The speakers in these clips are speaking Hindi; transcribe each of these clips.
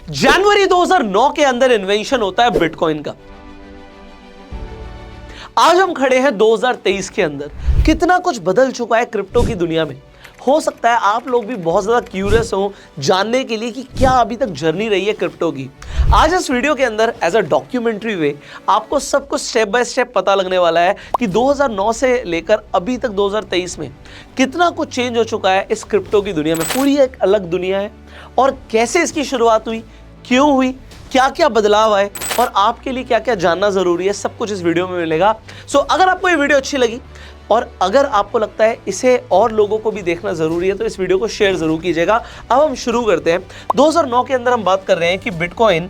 जनवरी 2009 के अंदर इन्वेंशन होता है बिटकॉइन का। आज हम खड़े हैं 2023 के अंदर। कितना कुछ बदल चुका है क्रिप्टो की दुनिया में। हो सकता है आप लोग भी बहुत ज्यादा क्यूरियस हो जानने के लिए कि क्या अभी तक जर्नी रही है क्रिप्टो की। आज इस वीडियो के अंदर एज अ डॉक्यूमेंट्री वे आपको सब कुछ स्टेप बाय स्टेप पता लगने वाला है कि 2009 से लेकर अभी तक 2023 में कितना कुछ चेंज हो चुका है इस क्रिप्टो की दुनिया में। पूरी एक अलग दुनिया है और कैसे इसकी शुरुआत हुई, क्यों हुई, क्या क्या बदलाव आए और आपके लिए क्या क्या जानना जरूरी है, सब कुछ इस वीडियो में मिलेगा। सो अगर आपको ये वीडियो अच्छी लगी और अगर आपको लगता है इसे और लोगों को भी देखना जरूरी है तो इस वीडियो को शेयर जरूर कीजिएगा। अब हम शुरू करते हैं। 2009 के अंदर हम बात कर रहे हैं कि बिटकॉइन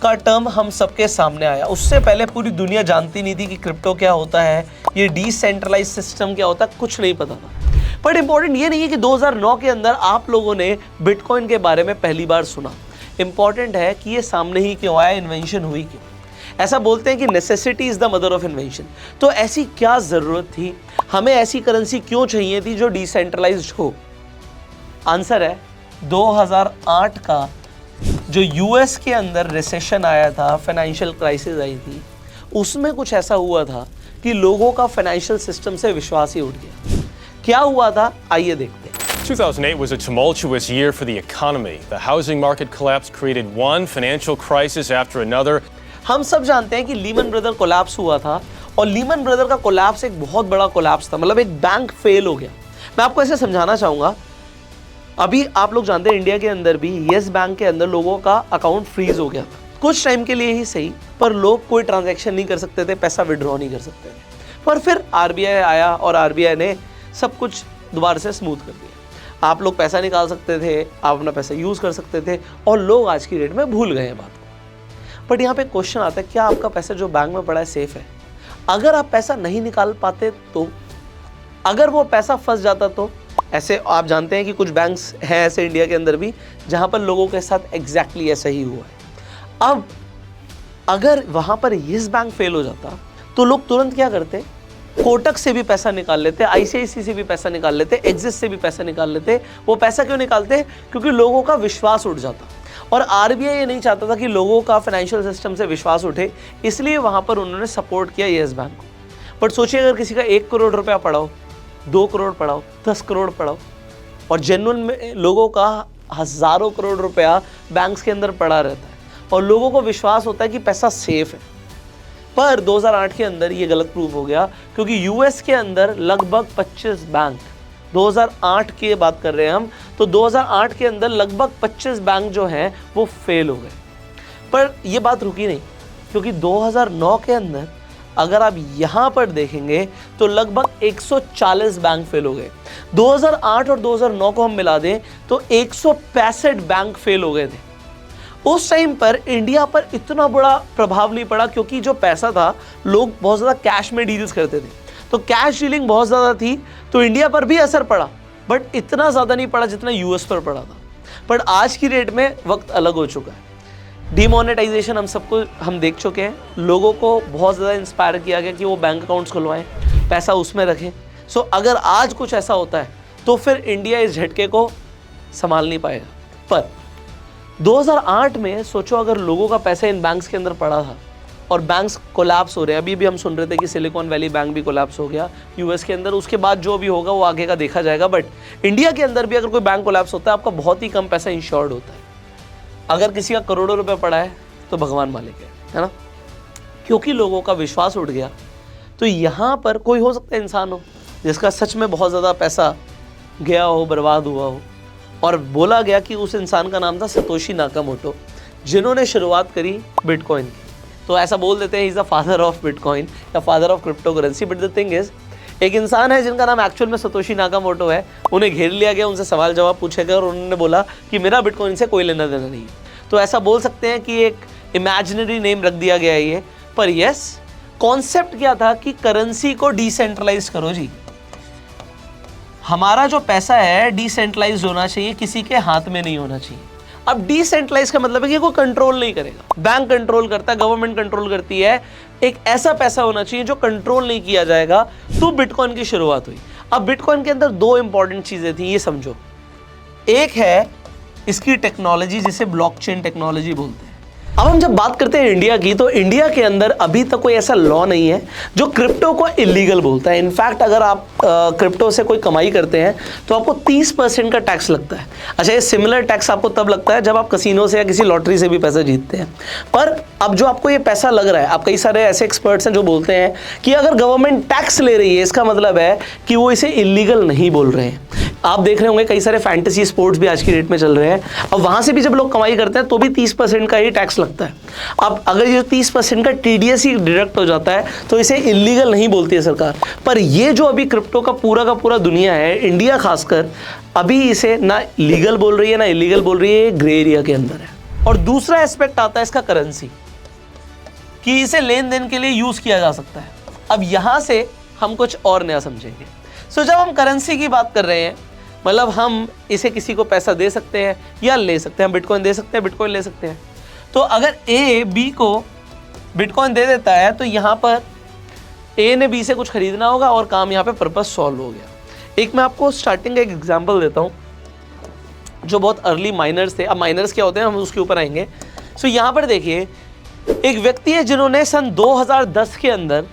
का टर्म हम सबके सामने आया। उससे पहले पूरी दुनिया जानती नहीं थी कि क्रिप्टो क्या होता है, ये डिसेंट्रलाइज सिस्टम क्या होता है, कुछ नहीं पता था। बट इंपॉर्टेंट ये नहीं है कि 2009 के अंदर आप लोगों ने बिटकॉइन के बारे में पहली बार सुना। इंपॉर्टेंट है कि ये सामने ही क्यों आया, इन्वेंशन हुई क्यों। ऐसा बोलते हैं कि necessity is the mother of invention. तो ऐसी क्या जरूरत थी, हमें ऐसी करेंसी क्यों चाहिए थी जो डिसेंट्रलाइज्ड हो। आंसर है 2008 का जो यूएस के अंदर रिसेशन आया था, फाइनेंशियल क्राइसिस आई थी, उसमें कुछ ऐसा हुआ था कि लोगों का फाइनेंशियल सिस्टम से विश्वास ही उठ गया। क्या हुआ था, आइए देखते हैं। 2008 was a tumultuous year for the economy. The housing market collapse created one financial crisis after another. हम सब जानते हैं कि लीमन ब्रदर कोलैप्स हुआ था और लीमन ब्रदर का कोलैप्स एक बहुत बड़ा कोलैप्स था, मतलब एक बैंक फेल हो गया। मैं आपको ऐसे समझाना चाहूंगा। अभी आप लोग जानते हैं इंडिया के अंदर भी येस बैंक के अंदर लोगों का अकाउंट फ्रीज हो गया था, कुछ टाइम के लिए ही सही, पर लोग कोई ट्रांजैक्शन नहीं कर सकते थे, पैसा विड्रॉ नहीं कर सकते थे। पर फिर आरबीआई आया और आरबीआई ने सब कुछ दोबारा से स्मूथ कर दिया। आप लोग पैसा निकाल सकते थे, आप अपना पैसा यूज कर सकते थे और लोग आज की डेट में भूल गए हैं बात को। बट यहाँ पे क्वेश्चन आता है, क्या आपका पैसा जो बैंक में पड़ा है सेफ है? अगर आप पैसा नहीं निकाल पाते तो, अगर वो पैसा फंस जाता तो, ऐसे आप जानते हैं कि कुछ बैंक्स हैं ऐसे इंडिया के अंदर भी जहां पर लोगों के साथ एग्जैक्टली ऐसा ही हुआ है। अब अगर वहां पर येस बैंक फेल हो जाता तो लोग तुरंत क्या करते, कोटक से भी पैसा निकाल लेते, आईसीआईसी से भी पैसा निकाल लेते, एक्सिस से भी पैसा निकाल लेते। वो पैसा क्यों निकालते? क्योंकि लोगों का विश्वास उठ जाता और आरबीआई ये नहीं चाहता था कि लोगों का फाइनेंशियल सिस्टम से विश्वास उठे, इसलिए वहां पर उन्होंने सपोर्ट किया येस बैंक को। बट सोचिए अगर किसी का 1 करोड़ रुपया पड़ा हो, 2 करोड़ पड़ा हो, 10 करोड़ पड़ा हो और जेन्युइन में लोगों का हजारों करोड़ रुपया बैंक्स के अंदर पड़ा रहता है और लोगों को विश्वास होता है कि पैसा सेफ है। पर 2008 के अंदर ये गलत प्रूव हो गया क्योंकि यूएस के अंदर लगभग 25 बैंक, 2008 की बात कर रहे हैं हम, तो 2008 के अंदर लगभग 25 बैंक जो हैं वो फेल हो गए। पर ये बात रुकी नहीं, क्योंकि 2009 के अंदर अगर आप यहाँ पर देखेंगे तो लगभग 140 बैंक फेल हो गए। 2008 और 2009 को हम मिला दें तो 165 बैंक फेल हो गए थे। उस टाइम पर इंडिया पर इतना बड़ा प्रभाव नहीं पड़ा क्योंकि जो पैसा था, लोग बहुत ज़्यादा कैश में डील्स करते थे, तो कैश डीलिंग बहुत ज़्यादा थी, तो इंडिया पर भी असर पड़ा, बट इतना ज़्यादा नहीं पड़ा जितना यूएस पर पड़ा था। बट आज की डेट में वक्त अलग हो चुका है। डिमोनेटाइजेशन हम देख चुके हैं, लोगों को बहुत ज़्यादा इंस्पायर किया गया कि वो बैंक अकाउंट्स खुलवाएं, पैसा उसमें रखें। सो अगर आज कुछ ऐसा होता है तो फिर इंडिया इस झटके को संभाल नहीं पाएगा। पर 2008 में सोचो अगर लोगों का पैसा इन बैंक्स के अंदर पड़ा था और बैंक्स कोलैप्स हो रहे हैं, अभी भी हम सुन रहे थे कि सिलिकॉन वैली बैंक भी कोलैप्स हो गया यूएस के अंदर, उसके बाद जो भी होगा वो आगे का देखा जाएगा। बट इंडिया के अंदर भी अगर कोई बैंक कोलैप्स होता है, आपका बहुत ही कम पैसा इंश्योर्ड होता है। अगर किसी का करोड़ों रुपये पड़ा है तो भगवान मालिक है ना, क्योंकि लोगों का विश्वास उठ गया। तो यहाँ पर कोई हो सकता है इंसान हो जिसका सच में बहुत ज़्यादा पैसा गया हो, बर्बाद हुआ हो, और बोला गया कि उस इंसान का नाम था सतोशी नाकामोटो, जिन्होंने शुरुआत करी बिटकॉइन की। तो ऐसा बोल देते हैं is the father of bitcoin या father of cryptocurrency. But the thing is, एक इंसान है जिनका नाम एक्चुअल में सतोशी नाकामोटो है, उन्हें घेर लिया गया, उनसे सवाल जवाब पूछे गए और उन्होंने बोला कि मेरा बिटकॉइन से कोई लेना देना नहीं है। तो ऐसा बोल सकते हैं कि एक इमेजिनरी नेम रख दिया गया है ये। पर यस, कॉन्सेप्ट क्या था कि करेंसी को डिसेंट्रलाइज करो जी, हमारा जो पैसा है डिसेंट्रलाइज होना चाहिए, किसी के हाथ में नहीं होना चाहिए। अब डिसेंट्रलाइज का मतलब है कि कोई कंट्रोल नहीं करेगा, बैंक कंट्रोल करता है, गवर्नमेंट कंट्रोल करती है, एक ऐसा पैसा होना चाहिए जो कंट्रोल नहीं किया जाएगा। तो बिटकॉइन की शुरुआत हुई। अब बिटकॉइन के अंदर 2 इंपॉर्टेंट चीजें थी, ये समझो। एक है इसकी टेक्नोलॉजी जिसे ब्लॉकचेन टेक्नोलॉजी बोलते हैं। अब हम जब बात करते हैं इंडिया की, तो इंडिया के अंदर अभी तक कोई ऐसा लॉ नहीं है जो क्रिप्टो को इलीगल बोलता है। इनफैक्ट अगर आप क्रिप्टो से कोई कमाई करते हैं तो आपको 30% का टैक्स लगता है। अच्छा, ये सिमिलर टैक्स आपको तब लगता है जब आप कसिनो से या किसी लॉटरी से भी पैसा जीतते हैं। पर अब जो आपको ये पैसा लग रहा है, आप कई सारे ऐसे एक्सपर्ट्स हैं जो बोलते हैं कि अगर गवर्नमेंट टैक्स ले रही है इसका मतलब है कि वो इसे इलीगल नहीं बोल रहे हैं। आप देख रहे होंगे कई सारे फैंटेसी स्पोर्ट्स भी आज की डेट में चल रहे हैं, अब वहां से भी जब लोग कमाई करते हैं तो भी 30% का ही टैक्स लगता है। अब अगर ये 30% का टीडीएस ही डिडक्ट हो जाता है तो इसे इलीगल नहीं बोलती है सरकार। पर ये जो अभी क्रिप्टो का पूरा दुनिया है, इंडिया खासकर, अभी इसे ना लीगल बोल रही है ना इलीगल बोल रही है, ग्रे एरिया के अंदर है। और दूसरा एस्पेक्ट आता है इसका करेंसी, कि इसे लेन देन के लिए यूज किया जा सकता है। अब यहां से हम कुछ और नया समझेंगे। सो जब हम करेंसी की बात कर रहे हैं, मतलब हम इसे किसी को पैसा दे सकते हैं या ले सकते हैं। बिटकॉइन दे सकते हैं, बिटकॉइन ले सकते हैं। तो अगर ए बी को बिटकॉइन दे देता है तो यहाँ पर ए ने बी से कुछ खरीदना होगा और काम यहाँ पे पर्पस सॉल्व हो गया। एक मैं आपको स्टार्टिंग का एक एग्जांपल देता हूँ जो बहुत अर्ली माइनर्स थे। अब माइनर्स क्या होते हैं हम उसके ऊपर आएंगे। सो यहाँ पर देखिए, एक व्यक्ति है जिन्होंने सन 2010 के अंदर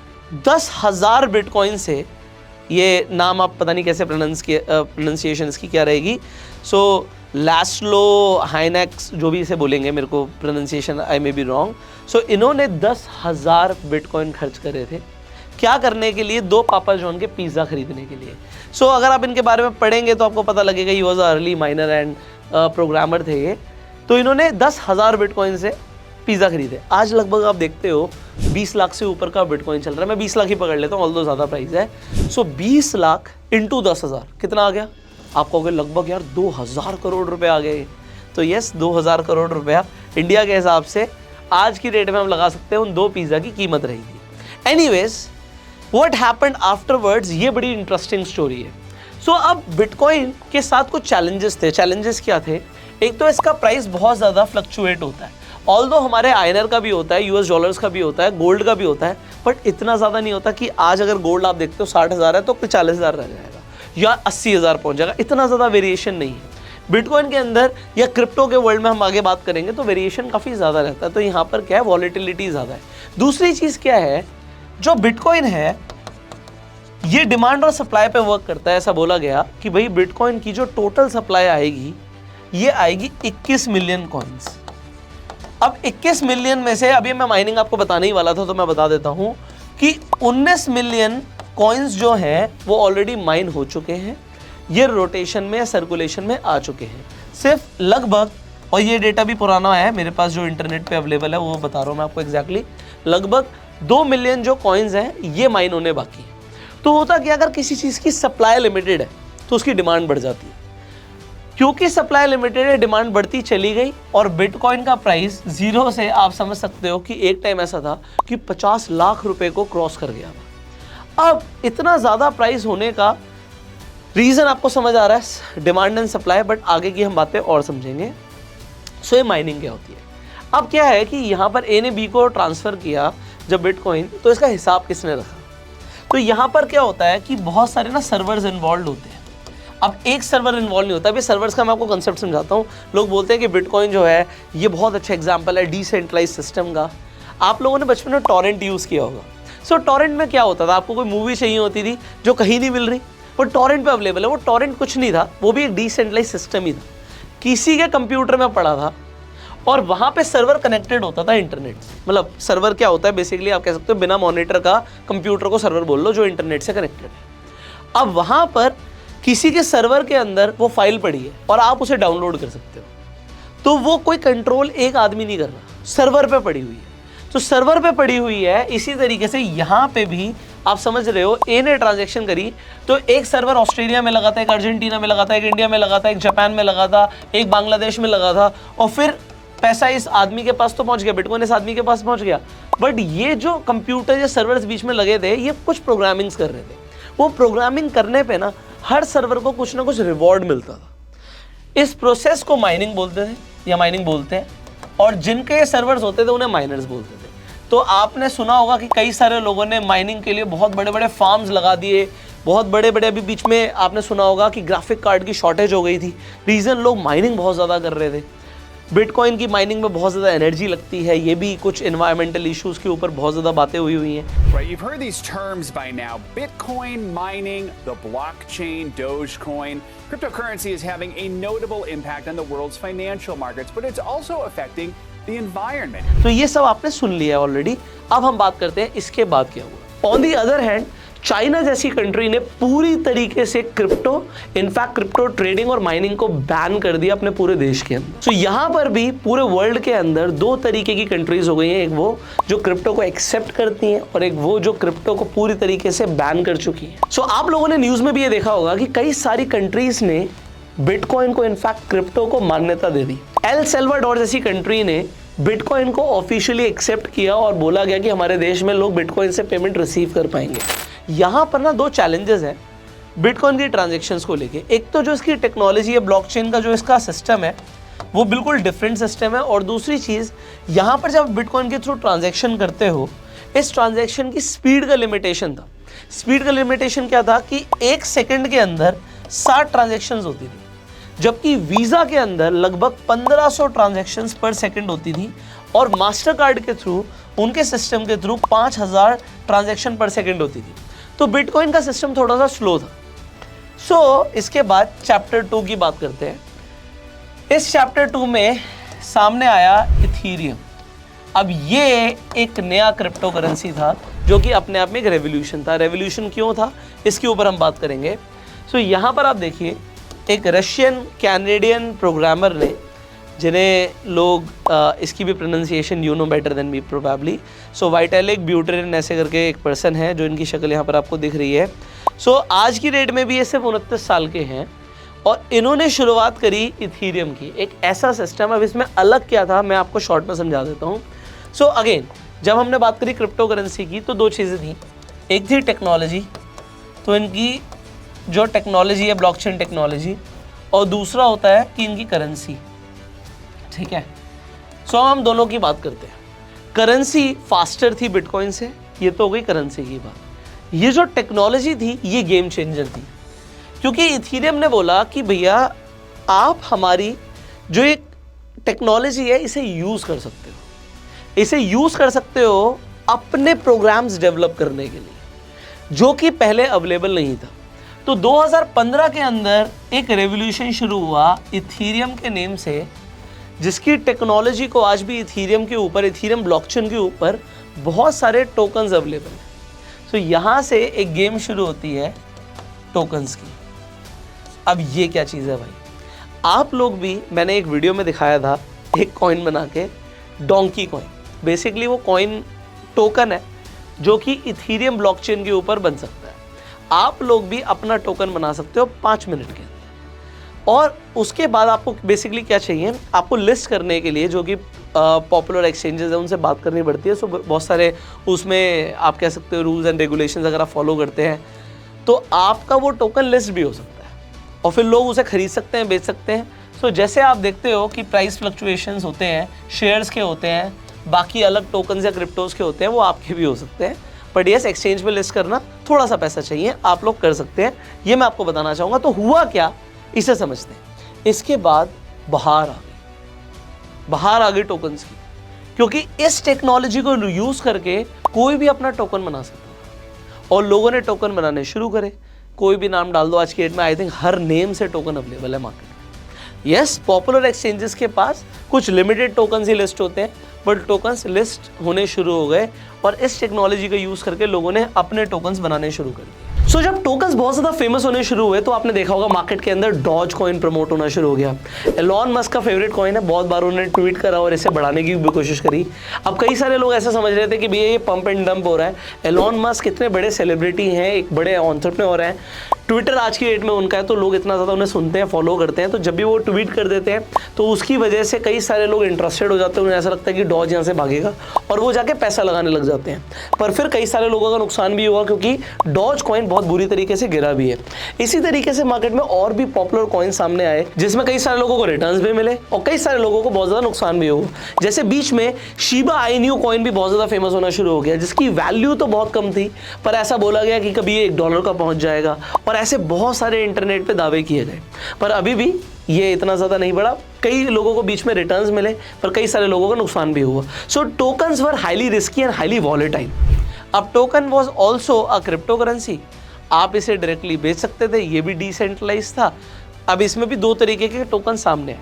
10,000 बिटकॉइन से, ये नाम आप पता नहीं कैसे प्रोनाउंसिएशन इसकी क्या रहेगी, सो लैस्लो हाइनेक्स जो भी इसे बोलेंगे, मेरे को pronunciation I may be wrong. So इन्होंने 10,000 बिटकॉइन खर्च करे थे। क्या करने के लिए? 2 पापा जॉन के पिज़्ज़ा खरीदने के लिए। सो अगर आप इनके बारे में पढ़ेंगे तो आपको पता लगेगा he was early minor and programmer थे ये। तो इन्होंने 10,000 बिटकॉइन से पिज़्ज़ा खरीदे। आज लगभग आप देखते हो 20 लाख से ऊपर का बिटकॉइन चल रहा है। मैं 20 लाख ही पकड़ लेता हूँ, ऑल्दो ज़्यादा प्राइस है। सो 20 लाख इंटू 10,000 कितना आ गया? आप कहोगे लगभग यार 2,000 करोड़ रुपए आ गए। तो यस, 2,000 करोड़ रुपया इंडिया के हिसाब से आज की डेट में हम लगा सकते हैं उन 2 पिज़्ज़ा की कीमत रहेगी। एनीवेज, व्हाट हैपेंड आफ्टरवर्ड्स, ये बड़ी इंटरेस्टिंग स्टोरी है। सो अब बिटकॉइन के साथ कुछ चैलेंजेस थे। चैलेंजेस क्या थे? एक तो इसका प्राइस बहुत ज़्यादा फ्लक्चुएट होता है। ऑल्दो हमारे आईएनआर का भी होता है, यूएस डॉलर्स का भी होता है, गोल्ड का भी होता है, बट इतना ज़्यादा नहीं होता कि आज अगर गोल्ड आप देखते हो 60,000 है तो 40,000 रह जाएगा या 80,000 पहुंच जाएगा। इतना ज़्यादा वेरिएशन नहीं है। बिटकॉइन के अंदर या क्रिप्टो के वर्ल्ड में हम आगे बात करेंगे तो वेरिएशन काफ़ी ज़्यादा रहता है। तो यहाँ पर क्या है, वॉलेटिलिटी ज़्यादा है। दूसरी चीज़ क्या है, जो बिटकॉइन है ये डिमांड और सप्लाई पे वर्क करता है। ऐसा बोला गया कि भाई बिटकॉइन की जो टोटल सप्लाई आएगी ये आएगी 21 मिलियन कॉइन्स। अब 21 मिलियन में से, अभी मैं माइनिंग आपको बताने ही वाला था तो मैं बता देता हूं कि 19 मिलियन कॉइन्स जो हैं वो ऑलरेडी माइन हो चुके हैं, ये रोटेशन में या सर्कुलेशन में आ चुके हैं। सिर्फ लगभग, और ये डेटा भी पुराना है मेरे पास जो इंटरनेट पे अवेलेबल है वो बता रहा हूँ मैं आपको एग्जैक्टली, लगभग 2 मिलियन जो कॉइन्स हैं ये माइन होने बाकी है। तो होता कि अगर किसी चीज़ की सप्लाई लिमिटेड है तो उसकी डिमांड बढ़ जाती है। क्योंकि सप्लाई लिमिटेड है, डिमांड बढ़ती चली गई और बिटकॉइन का प्राइस जीरो से, आप समझ सकते हो कि एक टाइम ऐसा था कि 50 लाख रुपए को क्रॉस कर गया था। अब इतना ज़्यादा प्राइस होने का रीज़न आपको समझ आ रहा है, डिमांड एंड सप्लाई, बट आगे की हम बातें और समझेंगे। सो ये माइनिंग क्या होती है? अब क्या है कि यहाँ पर ए ने बी को ट्रांसफ़र किया जब बिटकॉइन, तो इसका हिसाब किसने रखा? तो यहाँ पर क्या होता है कि बहुत सारे ना सर्वर्स इन्वॉल्व होते हैं। अब एक सर्वर इन्वॉल्व नहीं होता। अभी सर्वर्स का मैं आपको कंसेप्ट समझाता हूँ। लोग बोलते हैं कि बिटकॉइन जो है ये बहुत अच्छा एग्जांपल है डिसेंट्रलाइज सिस्टम का। आप लोगों ने बचपन में टॉरेंट यूज़ किया होगा। सो टॉरेंट में क्या होता था, आपको कोई मूवी चाहिए होती थी जो कहीं नहीं मिल रही, वो टॉरेंट पे अवेलेबल है। वो टॉरेंट कुछ नहीं था, वो भी एक डिसेंट्रलाइज सिस्टम ही था, किसी के कंप्यूटर में पड़ा था और वहाँ पे सर्वर कनेक्टेड होता था इंटरनेट से। मतलब सर्वर क्या होता है, बेसिकली आप कह सकते हो बिना मॉनिटर का कंप्यूटर को सर्वर बोल लो जो इंटरनेट से कनेक्टेड है। अब वहाँ पर किसी के सर्वर के अंदर वो फाइल पड़ी है और आप उसे डाउनलोड कर सकते हो। तो वो कोई कंट्रोल एक आदमी नहीं कर रहा, सर्वर पे पड़ी हुई है। तो सर्वर पे पड़ी हुई है। इसी तरीके से यहाँ पे भी आप समझ रहे हो, ए ने ट्रांजैक्शन करी तो एक सर्वर ऑस्ट्रेलिया में लगा था, एक अर्जेंटीना में लगा था, एक इंडिया में लगा था, एक जापान में लगा था, एक बांग्लादेश में लगा था, और फिर पैसा इस आदमी के पास तो पहुंच गया, बिटकॉइन इस आदमी के पास पहुंच गया। बट ये जो कंप्यूटर या सर्वर्स बीच में लगे थे ये कुछ प्रोग्रामिंग्स कर रहे थे। वो प्रोग्रामिंग करने पे ना हर सर्वर को कुछ ना कुछ रिवॉर्ड मिलता था। इस प्रोसेस को माइनिंग बोलते थे या माइनिंग बोलते हैं, और जिनके सर्वर्स होते थे उन्हें माइनर्स बोलते थे। तो आपने सुना होगा कि कई सारे लोगों ने माइनिंग के लिए बहुत बड़े बड़े फार्म्स लगा दिए, बहुत बड़े बड़े, अभी बीच में आपने सुना होगा कि ग्राफिक कार्ड की शॉर्टेज हो गई थी। रीज़न, लोग माइनिंग बहुत ज़्यादा कर रहे थे। बिटकॉइन की माइनिंग में बहुत ज़्यादा एनर्जी लगती है, ये भी कुछ एनवायरमेंटल इश्यूज़ के ऊपर बहुत ज़्यादा बातें हुई हैं। Right, you've heard these terms by now: Bitcoin mining, the blockchain, Dogecoin. Cryptocurrency is having a notable impact on the world's financial markets, but it's also affecting the environment. तो ये सब आपने सुन लिया ऑलरेडी। अब हम बात करते हैं इसके बाद क्या हुआ। On the other hand, China जैसी कंट्री ने पूरी तरीके से क्रिप्टो, इनफैक्ट क्रिप्टो ट्रेडिंग और माइनिंग को बैन कर दिया अपने पूरे देश के अंदर। तो यहाँ पर भी पूरे वर्ल्ड के अंदर दो तरीके की कंट्रीज हो गई हैं, एक वो जो क्रिप्टो को एक्सेप्ट करती हैं और एक वो जो क्रिप्टो को पूरी तरीके से बैन कर चुकी है। सो आप लोगों ने न्यूज़ में भी ये देखा होगा कि कई सारी कंट्रीज ने बिटकॉइन को, इनफैक्ट क्रिप्टो को मान्यता दे दी। एल सल्वाडोर जैसी कंट्री ने बिटकॉइन को ऑफिशियली एक्सेप्ट किया और बोला गया कि हमारे देश में लोग बिटकॉइन से पेमेंट रिसीव कर पाएंगे। यहाँ पर ना दो चैलेंजेस हैं बिटकॉइन की ट्रांजैक्शंस को लेके। एक तो जो इसकी टेक्नोलॉजी है, ब्लॉकचेन का जो इसका सिस्टम है वो बिल्कुल डिफरेंट सिस्टम है, और दूसरी चीज़ यहाँ पर जब बिटकॉइन के थ्रू ट्रांजैक्शन करते हो, इस ट्रांजैक्शन की स्पीड का लिमिटेशन था। स्पीड का लिमिटेशन क्या था कि 1 सेकंड के अंदर 60 ट्रांजैक्शंस होती थी, जबकि वीज़ा के अंदर लगभग 1500 ट्रांजैक्शंस पर सेकंड होती थी, और मास्टर कार्ड के थ्रू, उनके सिस्टम के थ्रू 5000 ट्रांजैक्शन पर सेकंड होती थी। तो बिटकॉइन का सिस्टम थोड़ा सा स्लो था। सो इसके बाद चैप्टर 2 की बात करते हैं। इस चैप्टर 2 में सामने आया इथीरियम। अब ये एक नया क्रिप्टो करेंसी था जो कि अपने आप में एक रेवोल्यूशन था। रेवोल्यूशन क्यों था, इसके ऊपर हम बात करेंगे। सो यहाँ पर आप देखिए, एक रशियन कैनेडियन प्रोग्रामर ने, जिन्हें लोग इसकी भी pronunciation you know better than me probably, so Vitalik Buterin ऐसे करके एक पर्सन है जो इनकी शक्ल यहाँ पर आपको दिख रही है। सो आज की डेट में भी ये सिर्फ 29 साल के हैं, और इन्होंने शुरुआत करी इथीरियम की। एक ऐसा सिस्टम, अब इसमें अलग क्या था मैं आपको शॉर्ट में समझा देता हूँ। सो अगेन, जब हमने बात करी क्रिप्टो करेंसी की तो दो चीज़ें थी। एक थी टेक्नोलॉजी, तो इनकी जो टेक्नोलॉजी है ब्लॉकचेन टेक्नोलॉजी, और दूसरा होता है कि इनकी करेंसी। ठीक है, सो हम दोनों की बात करते हैं। करेंसी फास्टर थी बिटकॉइन से, ये तो हो गई करेंसी की बात। ये जो टेक्नोलॉजी थी ये गेम चेंजर थी, क्योंकि इथीरियम ने बोला कि भैया आप हमारी जो एक टेक्नोलॉजी है इसे यूज़ कर सकते हो, इसे यूज़ कर सकते हो अपने प्रोग्राम्स डेवलप करने के लिए, जो कि पहले अवेलेबल नहीं था। तो 2015 के अंदर एक रेवोल्यूशन शुरू हुआ इथीरियम के नेम से, जिसकी टेक्नोलॉजी को आज भी इथीरियम के ऊपर, इथीरियम ब्लॉकचेन के ऊपर बहुत सारे टोकन्स अवेलेबल हैं। तो यहाँ से एक गेम शुरू होती है टोकन्स की। अब ये क्या चीज़ है भाई, आप लोग भी, मैंने एक वीडियो में दिखाया था एक कॉइन बना के, डोंकी कॉइन। बेसिकली वो कॉइन टोकन है जो कि इथीरियम ब्लॉकचेन के ऊपर बन सकता है। आप लोग भी अपना टोकन बना सकते हो 5 मिनट के अंदर। और उसके बाद आपको बेसिकली क्या चाहिए, आपको लिस्ट करने के लिए जो कि पॉपुलर एक्सचेंजेस है उनसे बात करनी पड़ती है। सो बहुत सारे उसमें आप कह सकते हो रूल्स एंड रेगुलेशंस अगर आप फॉलो करते हैं तो आपका वो टोकन लिस्ट भी हो सकता है, और फिर लोग उसे खरीद सकते हैं, बेच सकते हैं। सो जैसे आप देखते हो कि प्राइस फ्लक्चुएशंस होते हैं, शेयर्स के होते हैं, बाकी अलग टोकन्स या क्रिप्टोज के होते हैं, वो आपके भी हो सकते हैं। बट यस, एक्सचेंज में लिस्ट करना थोड़ा सा पैसा चाहिए, आप लोग कर सकते हैं, ये मैं आपको बताना चाहूँगा। तो हुआ क्या, इसे समझते हैं। इसके बाद बाहर आ गई टोकन्स की, क्योंकि इस टेक्नोलॉजी को यूज़ करके कोई भी अपना टोकन बना सकता है, और लोगों ने टोकन बनाने शुरू करे। कोई भी नाम डाल दो, आज की डेट में आई थिंक हर नेम से टोकन अवेलेबल है मार्केट में। यस, पॉपुलर एक्सचेंजेस के पास कुछ लिमिटेड टोकन्स ही लिस्ट होते हैं, बट टोकन्स लिस्ट होने शुरू हो गए, और इस टेक्नोलॉजी का यूज़ करके लोगों ने अपने टोकन्स बनाने शुरू कर दिए। सो जब टोकन्स बहुत ज़्यादा फेमस होने शुरू हुए तो आपने देखा होगा मार्केट के अंदर डॉज कॉइन प्रमोट होना शुरू हो गया। एलॉन मस्क का फेवरेट कॉइन है, बहुत बार उन्होंने ट्वीट करा और इसे बढ़ाने की भी कोशिश करी। अब कई सारे लोग ऐसा समझ रहे थे कि भैया ये पंप एंड डंप हो रहा है। एलॉन मस्क इतने बड़े सेलिब्रिटी हैं, एक बड़े एंटरप्रेन्योर हैं, ट्विटर आज की डेट में उनका है, तो लोग इतना ज़्यादा उन्हें सुनते हैं, फॉलो करते हैं, तो जब भी वो ट्वीट कर देते हैं तो उसकी वजह से कई सारे लोग इंटरेस्टेड हो जाते हैं। उन्हें ऐसा लगता है कि डॉज यहाँ से भागेगा और वो जाके पैसा लगाने लग जाते हैं। पर फिर कई सारे लोगों का नुकसान भी हुआ क्योंकि डॉज कॉइन बहुत बुरी तरीके से गिरा भी है। इसी तरीके से मार्केट में और भी पॉपुलर कॉइन सामने आए जिसमें कई सारे लोगों को रिटर्न्स भी मिले और कई सारे लोगों को बहुत ज़्यादा नुकसान भी हुआ। जैसे बीच में शिबा इनू कॉइन भी बहुत ज़्यादा फेमस होना शुरू हो गया, जिसकी वैल्यू तो बहुत कम थी, पर ऐसा बोला गया कि कभी ये $1 का पहुंच जाएगा और ऐसे बहुत सारे इंटरनेट पे दावे किए गए। पर अभी भी ये इतना ज़्यादा नहीं बढ़ा, कई लोगों को बीच में रिटर्न्स मिले पर कई सारे लोगों को नुकसान भी हुआ। So tokens were highly risky and highly volatile. अब token was also a cryptocurrency, आप इसे डायरेक्टली बेच सकते थे, ये भी डिसेंट्रलाइज था। अब इसमें भी दो तरीके के टोकन सामने आए।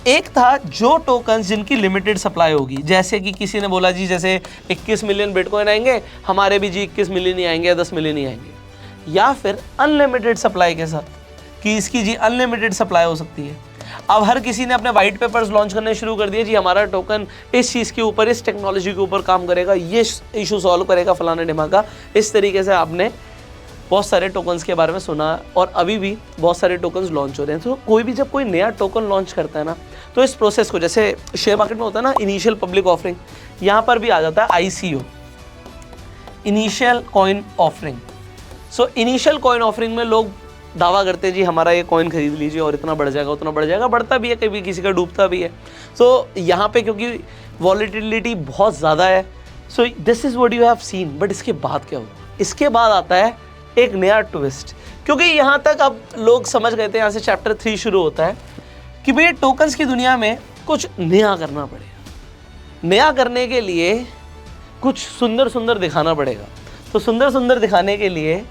एक था जो टोकन जिनकी लिमिटेड सप्लाई होगी, जैसे कि किसी ने बोला जी जैसे 21 मिलियन बिटकॉइन आएंगे, हमारे भी जी 21 मिलियन ही आएंगे या 10 मिलियन ही आएंगे, या फिर अनलिमिटेड सप्लाई के साथ कि इसकी जी अनलिमिटेड सप्लाई हो सकती है। अब हर किसी ने अपने वाइट पेपर्स लॉन्च करने शुरू कर दिए, जी हमारा टोकन इस चीज़ के ऊपर, इस टेक्नोलॉजी के ऊपर काम करेगा, ये इशू सॉल्व करेगा, फलाना ढिमाका। इस तरीके से आपने बहुत सारे टोकन्स के बारे में सुना और अभी भी बहुत सारे टोकन्स लॉन्च हो रहे हैं। तो कोई भी जब कोई नया टोकन लॉन्च करता है ना, तो इस प्रोसेस को, जैसे शेयर मार्केट में होता है ना इनिशियल पब्लिक ऑफरिंग, यहाँ पर भी आ जाता है ICO, initial coin offering. So initial coin offering में लोग दावा करते हैं जी हमारा ये कॉइन खरीद लीजिए और इतना बढ़ जाएगा, उतना बढ़ जाएगा, बढ़ता भी है, कभी किसी का डूबता भी है। सो यहाँ पे क्योंकि वॉलेटिलिटी बहुत ज़्यादा है, so this is what you have seen. But इसके बाद क्या हुआ? इसके बाद आता है एक नया ट्विस्ट, क्योंकि यहाँ तक अब लोग समझ गए थे, यहाँ से चैप्टर 3 शुरू होता है कि भाई टोकन्स की दुनिया में कुछ नया करना पड़ेगा। नया करने के लिए कुछ सुंदर सुंदर दिखाना पड़ेगा। तो सुंदर सुंदर दिखाने के लिए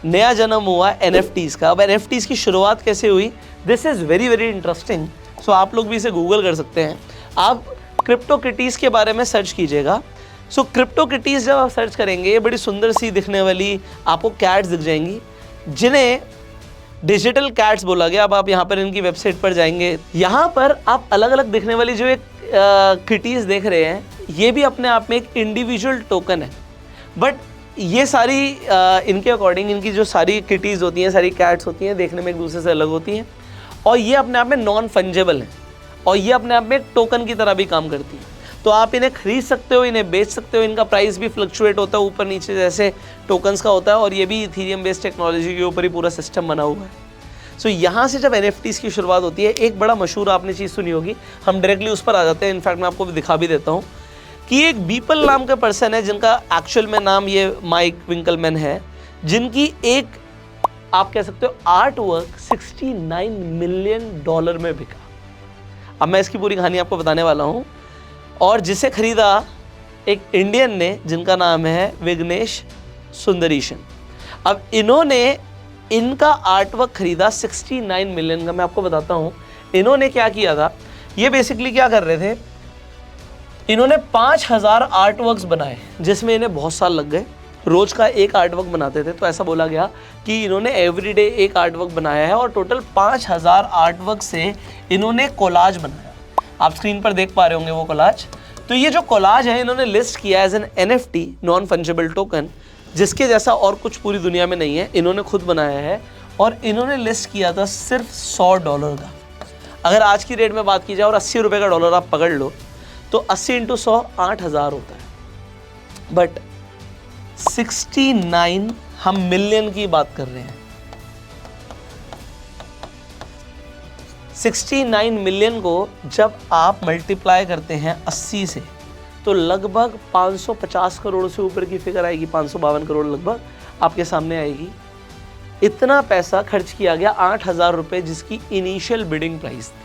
नया जन्म हुआ NFTs का। अब NFTs की शुरुआत कैसे हुई? This is very very interesting. So आप लोग भी इसे गूगल कर सकते हैं। आप क्रिप्टो किटीज़ के बारे में सर्च कीजिएगा। सो क्रिप्टो किटीज़ जब आप सर्च करेंगे, ये बड़ी सुंदर सी दिखने वाली आपको कैट्स दिख जाएंगी, जिन्हें डिजिटल कैट्स बोला गया। अब आप यहाँ पर इनकी वेबसाइट पर जाएंगे, यहाँ पर आप अलग अलग दिखने वाली जो एक किटीज़ देख रहे हैं, ये भी अपने आप में एक इंडिविजुअल टोकन है। बट ये सारी इनके अकॉर्डिंग, इनकी जो सारी किटीज़ होती हैं, सारी कैट्स होती हैं, देखने में एक दूसरे से अलग होती हैं और ये अपने आप में नॉन फंजेबल हैं और ये अपने आप में एक टोकन की तरह भी काम करती हैं। तो आप इन्हें खरीद सकते हो, इन्हें बेच सकते हो, इनका प्राइस भी फ्लक्चुएट होता है ऊपर नीचे जैसे टोकन्स का होता है, और ये भी इथीरियम बेस्ड टेक्नोलॉजी के ऊपर ही पूरा सिस्टम बना हुआ है। सो यहाँ से जब NFTs की शुरुआत होती है, एक बड़ा मशहूर आपने चीज़ सुनी होगी, हम डायरेक्टली उस पर आ जाते हैं। इनफैक्ट मैं आपको दिखा भी देता हूँ कि एक बीपल नाम का पर्सन है, जिनका एक्चुअल में नाम ये माइक विंकलमैन है, जिनकी एक आप कह सकते हो आर्ट वर्क $69 मिलियन में बिका। अब मैं इसकी पूरी कहानी आपको बताने वाला हूँ। और जिसे खरीदा एक इंडियन ने, जिनका नाम है विघ्नेश सुंदरीशन। अब इन्होंने इनका आर्ट वर्क खरीदा 69 मिलियन का। मैं आपको बताता हूँ इन्होंने क्या किया था। ये बेसिकली क्या कर रहे थे, इन्होंने 5000 आर्ट वर्क्स बनाए, जिसमें इन्हें बहुत साल लग गए। रोज़ का एक आर्ट वर्क बनाते थे, तो ऐसा बोला गया कि इन्होंने एवरीडे एक आर्ट वर्क बनाया है और टोटल 5000 आर्ट वर्क से इन्होंने कोलाज बनाया। आप स्क्रीन पर देख पा रहे होंगे वो कोलाज। तो ये जो कोलाज है, इन्होंने लिस्ट किया as an NFT, non fungible token, जिसके जैसा और कुछ पूरी दुनिया में नहीं है। इन्होंने खुद बनाया है और इन्होंने लिस्ट किया था सिर्फ $100 का। अगर आज की रेट में बात की जाए और 80 रुपये का डॉलर आप पकड़ लो, तो 80 × 100 8000 होता है। बट 69 हम मिलियन की बात कर रहे हैं। 69 मिलियन को जब आप मल्टीप्लाई करते हैं 80 से, तो लगभग 550 करोड़ से ऊपर की फिगर आएगी। 552 करोड़ लगभग आपके सामने आएगी। इतना पैसा खर्च किया गया 8000 रुपये, जिसकी इनिशियल बिडिंग प्राइस थी।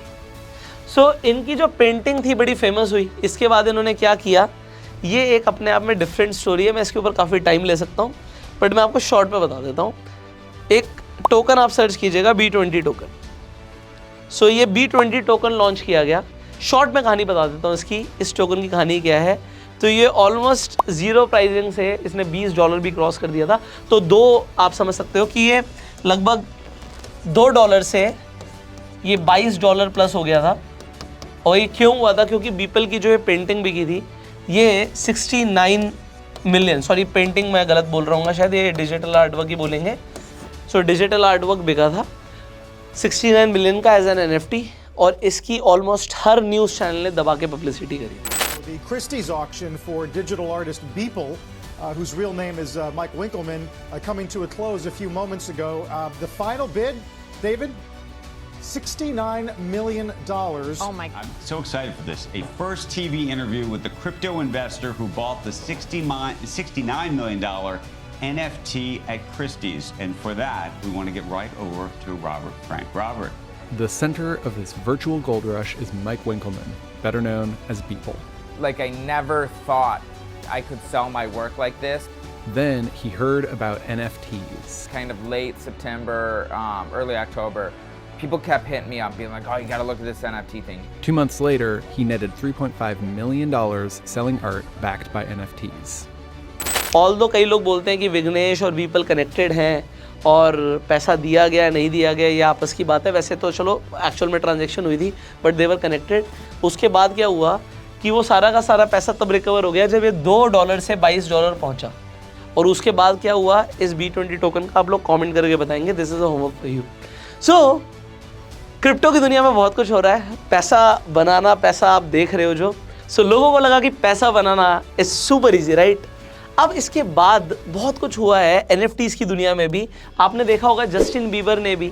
सो इनकी जो पेंटिंग थी बड़ी फेमस हुई। इसके बाद इन्होंने क्या किया, ये एक अपने आप में डिफरेंट स्टोरी है। मैं इसके ऊपर काफ़ी टाइम ले सकता हूँ, बट मैं आपको शॉर्ट में बता देता हूँ। एक टोकन आप सर्च कीजिएगा, B20 टोकन। सो ये B20 टोकन लॉन्च किया गया। शॉर्ट में कहानी बता देता हूँ इसकी, इस टोकन की कहानी क्या है। तो ये ऑलमोस्ट ज़ीरो प्राइसिंग से इसने $20 भी क्रॉस कर दिया था। तो दो आप समझ सकते हो कि ये लगभग $2 से ये $22 प्लस हो गया था। और ये क्यों हुआ था, क्योंकि बीपल की जो ये पेंटिंग बिकी थी, ये 69 मिलियन, सॉरी पेंटिंग मैं गलत बोल रहा हूँ शायद, ये डिजिटल आर्ट वर्क ही बोलेंगे। सो डिजिटल आर्टवर्क बिका था 69 मिलियन का एज एन NFT, और इसकी ऑलमोस्ट हर न्यूज़ चैनल ने दबा के पब्लिसिटी करी। The Christie's auction for digital artist Beeple, whose real name is Mike Winkleman, coming to a close a few moments ago. The final bid, David, $69 million. Oh my God. I'm so excited for this. A first TV interview with the crypto investor who bought the $69 million NFT at Christie's. And for that, we want to get right over to Robert Frank. Robert. The center of this virtual gold rush is Mike Winkleman, better known as Beeple. Like, I never thought I could sell my work like this. Then he heard about NFTs. Kind of late September, early October, people kept hitting me up being like, oh, you gotta look at this NFT thing. 2 months later, he netted $3.5 million selling art backed by NFTs. Although कई लोग बोलते हैं कि विघ्नेश और बीपल कनेक्टेड हैं और पैसा दिया गया नहीं दिया गया ये आपस की बात है। वैसे तो चलो एक्चुअल में ट्रांजैक्शन हुई थी, बट देवर कनेक्टेड। उसके बाद क्या हुआ कि वो सारा का सारा पैसा तब रिकवर हो गया जब ये $2 से $22 पहुंचा। और उसके बाद क्या हुआ इस B20 टोकन का आप लोग कमेंट करके बताएंगे। This is a homework for you. So crypto की दुनिया में बहुत कुछ हो रहा है, पैसा बनाना, पैसा आप देख रहे हो जो। सो लोगों को लगा कि पैसा बनाना इज सुपर इजी, राइट। अब इसके बाद बहुत कुछ हुआ है NFTs की दुनिया में भी। आपने देखा होगा जस्टिन बीबर ने भी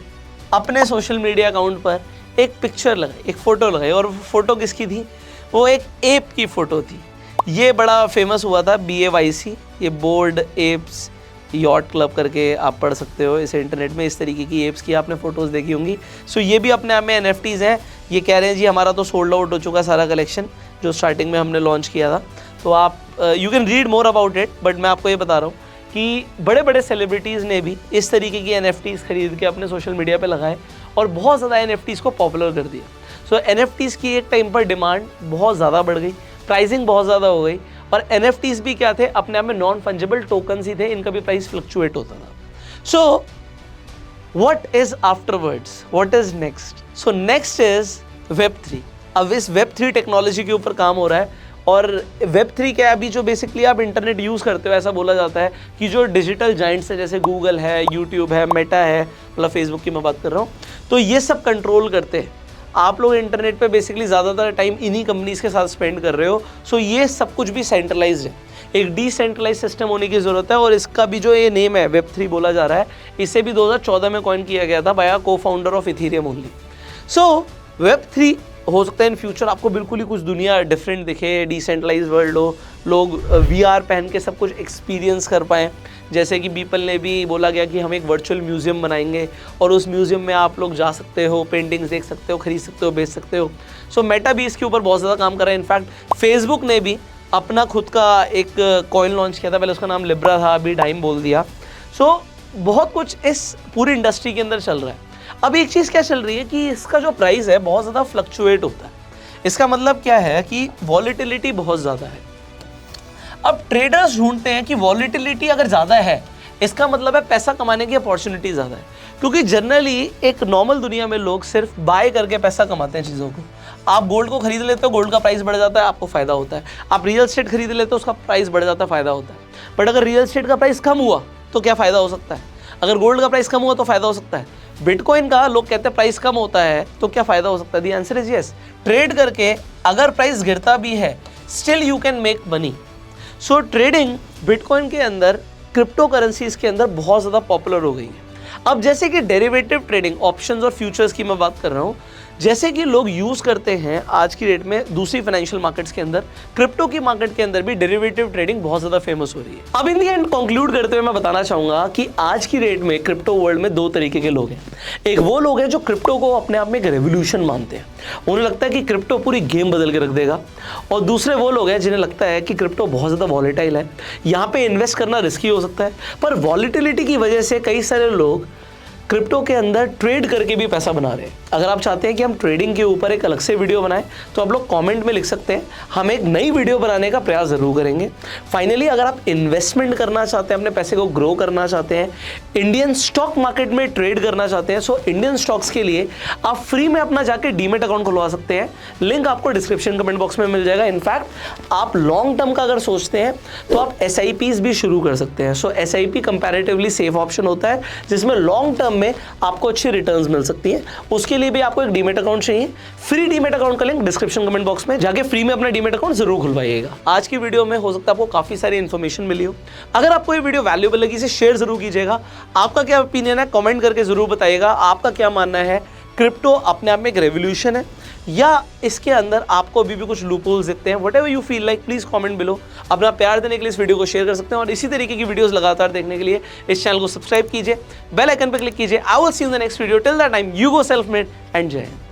अपने सोशल मीडिया अकाउंट पर एक पिक्चर लगाई, एक फ़ोटो लगाई, और फ़ोटो किसकी थी? वो एक एप की फ़ोटो थी। ये बड़ा फेमस हुआ था BAYC, ये बोर्ड एप्स यॉट क्लब करके आप पढ़ सकते हो इसे इंटरनेट में। इस तरीके की एप्स की आपने फ़ोटोज़ देखी होंगी। सो ये भी अपने आप में NFTs हैं। ये कह रहे हैं जी हमारा तो सोल्ड आउट हो चुका सारा कलेक्शन जो स्टार्टिंग में हमने लॉन्च किया था। तो आप you can read more about it, but मैं आपको ये बता रहा हूँ कि बड़े बड़े सेलिब्रिटीज़ ने भी इस तरीके की NFTs खरीद के अपने सोशल मीडिया पे लगाए और बहुत ज़्यादा NFTs को पॉपुलर कर दिया। सो NFTs की एक टाइम पर डिमांड बहुत ज़्यादा बढ़ गई, प्राइसिंग बहुत ज़्यादा हो गई, और NFTs भी क्या थे? अपने आप में नॉन फंजिबल टोकन्स ही थे, इनका भी प्राइस फ्लक्चुएट होता था। So what is afterwards, what is next? So next is Web3। अब इस Web3 टेक्नोलॉजी के ऊपर काम हो रहा है। और Web3 क्या है? अभी जो बेसिकली आप इंटरनेट यूज़ करते हो, ऐसा बोला जाता है कि जो डिजिटल जाइंट्स है जैसे गूगल है, यूट्यूब है, मेटा है, मतलब फेसबुक की मैं बात कर रहा हूँ, तो ये सब कंट्रोल करते हैं। आप लोग इंटरनेट पे बेसिकली ज़्यादातर टाइम इन्हीं कंपनीज़ के साथ स्पेंड कर रहे हो। सो ये सब कुछ भी सेंट्रलाइज्ड है, एक डिसेंट्रलाइज सिस्टम होने की ज़रूरत है। और इसका भी जो ये नेम है Web3 बोला जा रहा है, इसे भी 2014 में कॉइन किया गया था by a co-founder of Ethereum only. So Web3 हो सकता है इन फ्यूचर आपको बिल्कुल ही कुछ दुनिया डिफरेंट दिखे, डिसेंट्रलाइज वर्ल्ड हो, लोग VR पहन के सब कुछ एक्सपीरियंस कर पाएँ। जैसे कि बीपल ने भी बोला गया कि हम एक वर्चुअल म्यूज़ियम बनाएंगे और उस म्यूज़ियम में आप लोग जा सकते हो, पेंटिंग्स देख सकते हो, खरीद सकते हो, बेच सकते हो। सो मेटा भी इसके ऊपर बहुत ज़्यादा काम कर रहा है। इनफैक्ट फेसबुक ने भी अपना खुद का एक कॉइन लॉन्च किया था, पहले उसका नाम लिब्रा था, अभी डाइम बोल दिया। सो बहुत कुछ इस पूरी इंडस्ट्री के अंदर चल रहा है। अब एक चीज़ क्या चल रही है कि इसका जो प्राइस है बहुत ज़्यादा फ्लक्चुएट होता है। इसका मतलब क्या है कि वॉलेटिलिटी बहुत ज़्यादा है। अब ट्रेडर्स ढूंढते हैं कि वॉलेटिलिटी अगर ज़्यादा है इसका मतलब है पैसा कमाने की अपॉर्चुनिटी ज़्यादा है, क्योंकि जनरली एक नॉर्मल दुनिया में लोग सिर्फ बाय करके पैसा कमाते हैं चीज़ों को। आप गोल्ड को खरीद लेते हो, गोल्ड का प्राइस बढ़ जाता है, आपको फ़ायदा होता है। आप रियल एस्टेट खरीद लेते हो, उसका प्राइस बढ़ जाता है, फ़ायदा होता है। बट अगर रियल एस्टेट का प्राइस कम हुआ तो क्या फ़ायदा हो सकता है? अगर गोल्ड का प्राइस कम हुआ तो फ़ायदा हो सकता है। बिटकॉइन का लोग कहते हैं प्राइस कम होता है तो क्या फ़ायदा हो सकता है? The answer is yes. Trade करके अगर प्राइस गिरता भी है still you can make money. So trading bitcoin के अंदर, क्रिप्टो करेंसीज के अंदर बहुत ज़्यादा पॉपुलर हो गई है। अब जैसे कि डेरिवेटिव ट्रेडिंग, ऑप्शंस और फ्यूचर्स की मैं बात कर रहा हूँ, जैसे कि लोग यूज़ करते हैं आज की डेट में दूसरी फाइनेंशियल मार्केट्स के अंदर, क्रिप्टो की मार्केट के अंदर भी डेरिवेटिव ट्रेडिंग बहुत ज़्यादा फेमस हो रही है। अब इन दी एंड कंक्लूड करते हुए मैं बताना चाहूँगा कि आज की डेट में क्रिप्टो वर्ल्ड में दो तरीके के लोग हैं। एक वो लोग हैं जो क्रिप्टो को अपने आप में एक रेवोल्यूशन मानते हैं, उन्हें लगता है कि क्रिप्टो पूरी गेम बदल के रख देगा। और दूसरे वो लोग हैं जिन्हें लगता है कि क्रिप्टो बहुत ज़्यादा वॉलेटाइल है, यहाँ पर इन्वेस्ट करना रिस्की हो सकता है। पर वॉलेटिलिटी की वजह से कई सारे लोग क्रिप्टो के अंदर ट्रेड करके भी पैसा बना रहे हैं। अगर आप चाहते हैं कि हम ट्रेडिंग के ऊपर एक अलग से वीडियो बनाएं तो आप लोग कमेंट में लिख सकते हैं, हम एक नई वीडियो बनाने का प्रयास ज़रूर करेंगे। फाइनली अगर आप इन्वेस्टमेंट करना चाहते हैं, अपने पैसे को ग्रो करना चाहते हैं, इंडियन स्टॉक मार्केट में ट्रेड करना चाहते हैं, सो इंडियन स्टॉक्स के लिए आप फ्री में अपना जाके डीमेट अकाउंट खुलवा सकते हैं। लिंक आपको डिस्क्रिप्शन कमेंट बॉक्स में मिल जाएगा। इनफैक्ट आप लॉन्ग टर्म का अगर सोचते हैं तो आप SIPs भी शुरू कर सकते हैं। सो SIP कंपैरेटिवली सेफ ऑप्शन होता है जिसमें लॉन्ग टर्म में आपको अच्छी रिटर्न्स मिल सकती हैं। उसके लिए भी आपको एक डीमेट अकाउंट चाहिए। फ्री डीमेट अकाउंट का लिंक डिस्क्रिप्शन कमेंट बॉक्स में जाके फ्री में अपना डीमेट अकाउंट जरूर खुलवाइएगा। आज की वीडियो में हो सकता है आपको काफी सारी इन्फॉर्मेशन मिली हो। अगर आपको ये वीडियो वैल्यूएबल लगी इसे शेयर जरूर कीजिएगा। आपका क्या ओपिनियन है कमेंट करके जरूर बताइएगा। आपका क्या मानना है, क्रिप्टो अपने आप में एक रेवोल्यूशन है या इसके अंदर आपको अभी भी कुछ लूपहोल्स दिखते हैं? Whatever you feel like please comment below. अपना प्यार देने के लिए इस वीडियो को शेयर कर सकते हैं और इसी तरीके की वीडियोस लगातार देखने के लिए इस चैनल को सब्सक्राइब कीजिए, बेल आइकन पर क्लिक कीजिए। I will see you in the next video. Till that time you go self made and जय हिंद।